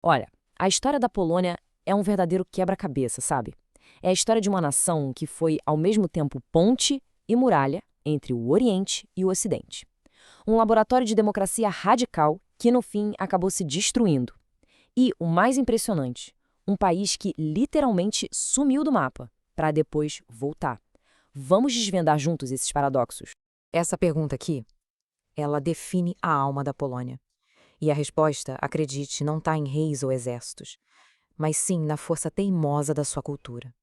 Olha, a história da Polônia é um verdadeiro quebra-cabeça, sabe? É a história de uma nação que foi, ao mesmo tempo, ponte e muralha entre o Oriente e o Ocidente. Um laboratório de democracia radical que, no fim, acabou se destruindo. E, o mais impressionante, um país que literalmente sumiu do mapa, para depois voltar. Vamos desvendar juntos esses paradoxos. Essa pergunta aqui, ela define a alma da Polônia. E a resposta, acredite, não está em reis ou exércitos, mas sim na força teimosa da sua cultura.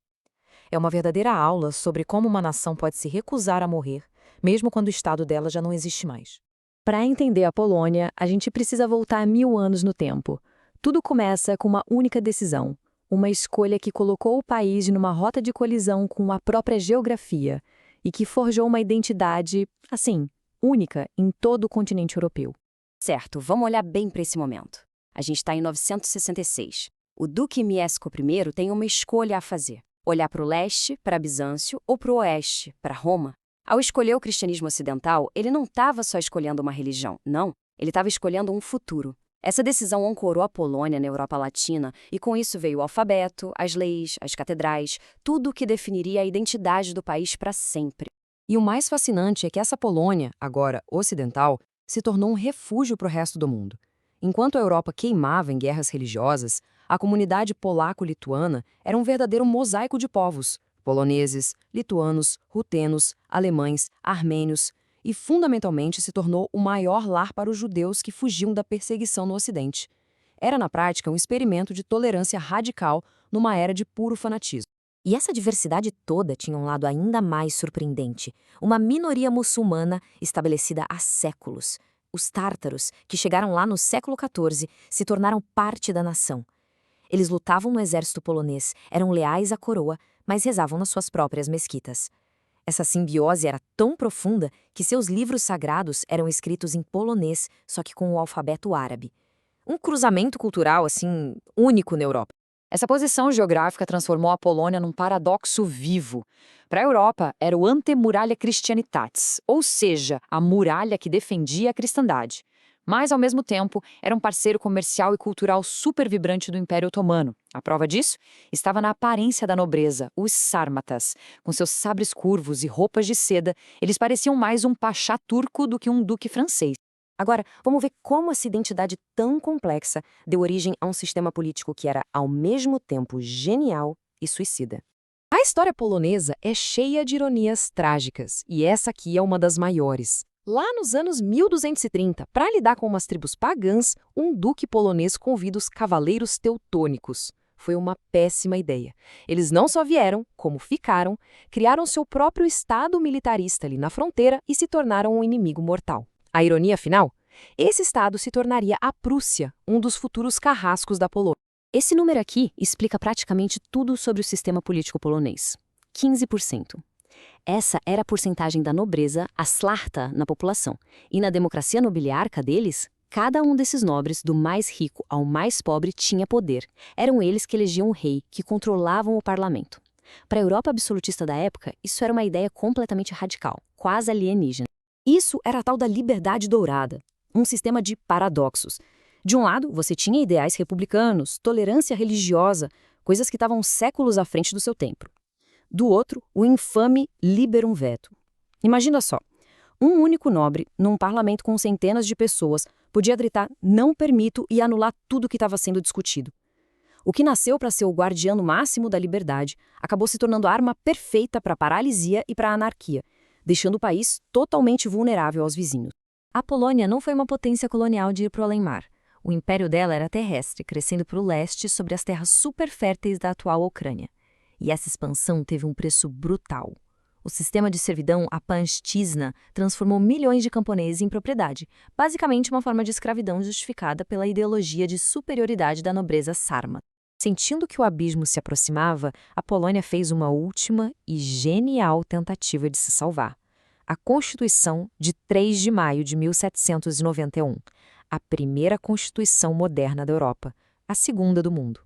É uma verdadeira aula sobre como uma nação pode se recusar a morrer, mesmo quando o estado dela já não existe mais. Para entender a Polônia, a gente precisa voltar 1000 anos no tempo. Tudo começa com uma única decisão, uma escolha que colocou o país numa rota de colisão com a própria geografia e que forjou uma identidade, assim, única em todo o continente europeu. Certo, vamos olhar bem para esse momento. A gente está em 966. O Duque Mieszko I tem uma escolha a fazer: olhar para o leste, para Bizâncio, ou para o oeste, para Roma. Ao escolher o cristianismo ocidental, ele não estava só escolhendo uma religião, não. Ele estava escolhendo um futuro. Essa decisão ancorou a Polônia na Europa Latina e com isso veio o alfabeto, as leis, as catedrais, tudo o que definiria a identidade do país para sempre. E o mais fascinante é que essa Polônia, agora ocidental, se tornou um refúgio para o resto do mundo. Enquanto a Europa queimava em guerras religiosas, a comunidade polaco-lituana era um verdadeiro mosaico de povos: poloneses, lituanos, rutenos, alemães, armênios, e fundamentalmente se tornou o maior lar para os judeus que fugiam da perseguição no Ocidente. Era, na prática, um experimento de tolerância radical numa era de puro fanatismo. E essa diversidade toda tinha um lado ainda mais surpreendente: uma minoria muçulmana estabelecida há séculos. Os tártaros, que chegaram lá no século XIV, se tornaram parte da nação. Eles lutavam no exército polonês, eram leais à coroa, mas rezavam nas suas próprias mesquitas. Essa simbiose era tão profunda que seus livros sagrados eram escritos em polonês, só que com o alfabeto árabe. Um cruzamento cultural, assim, único na Europa. Essa posição geográfica transformou a Polônia num paradoxo vivo. Para a Europa, era o Antemuralha Christianitatis, ou seja, a muralha que defendia a cristandade. Mas, ao mesmo tempo, era um parceiro comercial e cultural super vibrante do Império Otomano. A prova disso estava na aparência da nobreza, os sármatas. Com seus sabres curvos e roupas de seda, eles pareciam mais um pachá turco do que um duque francês. Agora, vamos ver como essa identidade tão complexa deu origem a um sistema político que era, ao mesmo tempo, genial e suicida. A história polonesa é cheia de ironias trágicas, e essa aqui é uma das maiores. Lá nos anos 1230, para lidar com umas tribos pagãs, um duque polonês convida os cavaleiros teutônicos. Foi uma péssima ideia. Eles não só vieram, como ficaram, criaram seu próprio estado militarista ali na fronteira e se tornaram um inimigo mortal. A ironia final? Esse estado se tornaria a Prússia, um dos futuros carrascos da Polônia. Esse número aqui explica praticamente tudo sobre o sistema político polonês: 15%. Essa era a porcentagem da nobreza, a Szlachta, na população. E na democracia nobiliárquica deles, cada um desses nobres, do mais rico ao mais pobre, tinha poder. Eram eles que elegiam o rei, que controlavam o parlamento. Para a Europa absolutista da época, isso era uma ideia completamente radical, quase alienígena. Isso era a tal da liberdade dourada, um sistema de paradoxos. De um lado, você tinha ideais republicanos, tolerância religiosa, coisas que estavam séculos à frente do seu tempo. Do outro, o infame liberum veto. Imagina só, um único nobre, num parlamento com centenas de pessoas, podia gritar "não permito" e anular tudo o que estava sendo discutido. O que nasceu para ser o guardião máximo da liberdade acabou se tornando a arma perfeita para a paralisia e para a anarquia, deixando o país totalmente vulnerável aos vizinhos. A Polônia não foi uma potência colonial de ir para o além-mar. O império dela era terrestre, crescendo para o leste sobre as terras super férteis da atual Ucrânia. E essa expansão teve um preço brutal. O sistema de servidão, a panshtizna, transformou milhões de camponeses em propriedade, basicamente uma forma de escravidão justificada pela ideologia de superioridade da nobreza sármata. Sentindo que o abismo se aproximava, a Polônia fez uma última e genial tentativa de se salvar: a Constituição de 3 de maio de 1791, a primeira Constituição moderna da Europa, a segunda do mundo.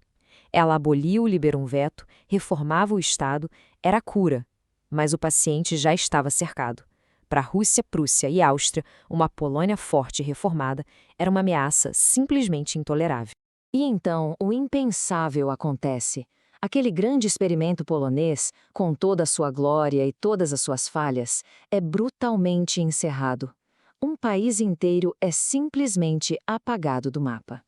Ela abolia o liberum veto, reformava o Estado, era a cura, mas o paciente já estava cercado. Para a Rússia, Prússia e Áustria, uma Polônia forte e reformada era uma ameaça simplesmente intolerável. E então, o impensável acontece. Aquele grande experimento polonês, com toda a sua glória e todas as suas falhas, é brutalmente encerrado. Um país inteiro é simplesmente apagado do mapa.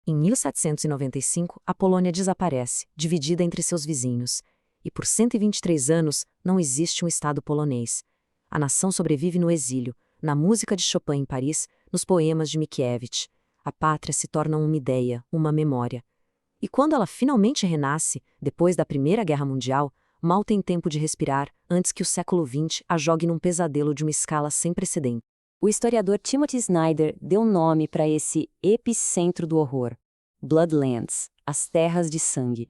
Em 1795, a Polônia desaparece, dividida entre seus vizinhos. E por 123 anos, não existe um Estado polonês. A nação sobrevive no exílio, na música de Chopin em Paris, nos poemas de Mickiewicz. A pátria se torna uma ideia, uma memória. E quando ela finalmente renasce, depois da Primeira Guerra Mundial, mal tem tempo de respirar antes que o século XX a jogue num pesadelo de uma escala sem precedentes. O historiador Timothy Snyder deu nome para esse epicentro do horror: Bloodlands, as terras de sangue.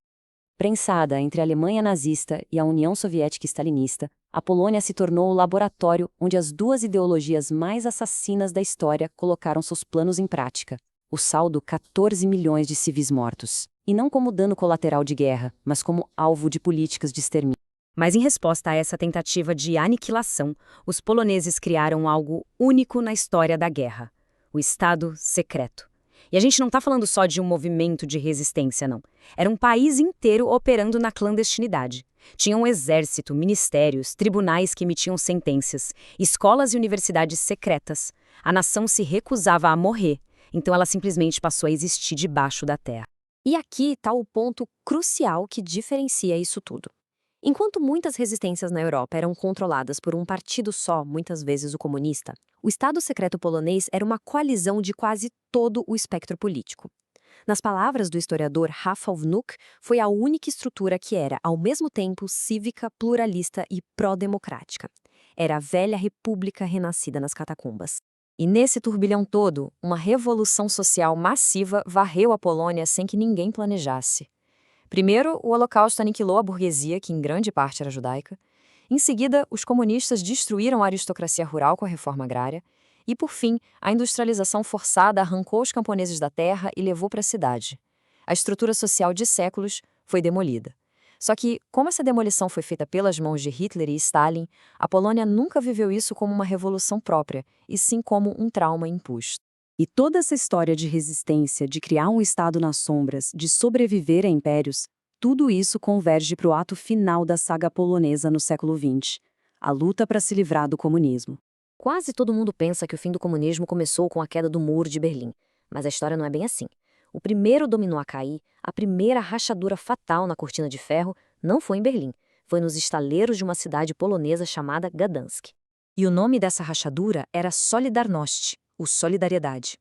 Prensada entre a Alemanha nazista e a União Soviética stalinista, a Polônia se tornou o laboratório onde as duas ideologias mais assassinas da história colocaram seus planos em prática. O saldo: 14 milhões de civis mortos. E não como dano colateral de guerra, mas como alvo de políticas de extermínio. Mas em resposta a essa tentativa de aniquilação, os poloneses criaram algo único na história da guerra: o Estado secreto. E a gente não está falando só de um movimento de resistência, não. Era um país inteiro operando na clandestinidade. Tinha um exército, ministérios, tribunais que emitiam sentenças, escolas e universidades secretas. A nação se recusava a morrer, então ela simplesmente passou a existir debaixo da terra. E aqui está o ponto crucial que diferencia isso tudo. Enquanto muitas resistências na Europa eram controladas por um partido só, muitas vezes o comunista, o Estado secreto polonês era uma coalizão de quase todo o espectro político. Nas palavras do historiador Rafał Wnuk, foi a única estrutura que era, ao mesmo tempo, cívica, pluralista e pró-democrática. Era a velha república renascida nas catacumbas. E nesse turbilhão todo, uma revolução social massiva varreu a Polônia sem que ninguém planejasse. Primeiro, o Holocausto aniquilou a burguesia, que em grande parte era judaica. Em seguida, os comunistas destruíram a aristocracia rural com a reforma agrária. E, por fim, a industrialização forçada arrancou os camponeses da terra e levou para a cidade. A estrutura social de séculos foi demolida. Só que, como essa demolição foi feita pelas mãos de Hitler e Stalin, a Polônia nunca viveu isso como uma revolução própria, e sim como um trauma imposto. E toda essa história de resistência, de criar um Estado nas sombras, de sobreviver a impérios, tudo isso converge para o ato final da saga polonesa no século XX, a luta para se livrar do comunismo. Quase todo mundo pensa que o fim do comunismo começou com a queda do Muro de Berlim, mas a história não é bem assim. O primeiro dominó a cair, a primeira rachadura fatal na cortina de ferro, não foi em Berlim, foi nos estaleiros de uma cidade polonesa chamada Gdansk. E o nome dessa rachadura era Solidarność, o Solidariedade.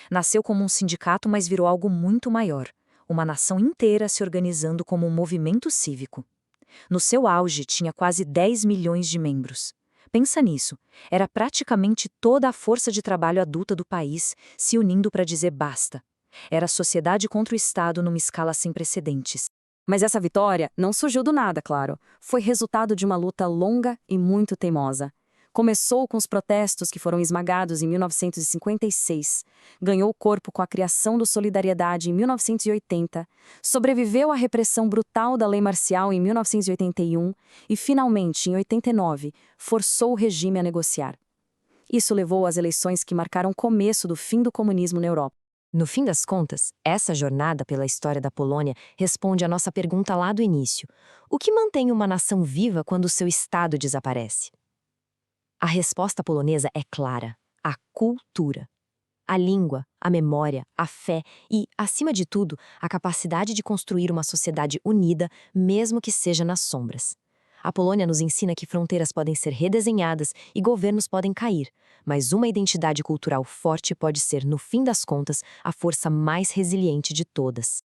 Nasceu como um sindicato, mas virou algo muito maior, uma nação inteira se organizando como um movimento cívico. No seu auge, tinha quase 10 milhões de membros. Pensa nisso, era praticamente toda a força de trabalho adulta do país se unindo para dizer basta. Era a sociedade contra o Estado numa escala sem precedentes. Mas essa vitória não surgiu do nada, claro. Foi resultado de uma luta longa e muito teimosa. Começou com os protestos que foram esmagados em 1956, ganhou corpo com a criação do Solidariedade em 1980, sobreviveu à repressão brutal da lei marcial em 1981 e, finalmente, em 89, forçou o regime a negociar. Isso levou às eleições que marcaram o começo do fim do comunismo na Europa. No fim das contas, essa jornada pela história da Polônia responde à nossa pergunta lá do início: o que mantém uma nação viva quando seu Estado desaparece? A resposta polonesa é clara: a cultura. A língua, a memória, a fé e, acima de tudo, a capacidade de construir uma sociedade unida, mesmo que seja nas sombras. A Polônia nos ensina que fronteiras podem ser redesenhadas e governos podem cair, mas uma identidade cultural forte pode ser, no fim das contas, a força mais resiliente de todas.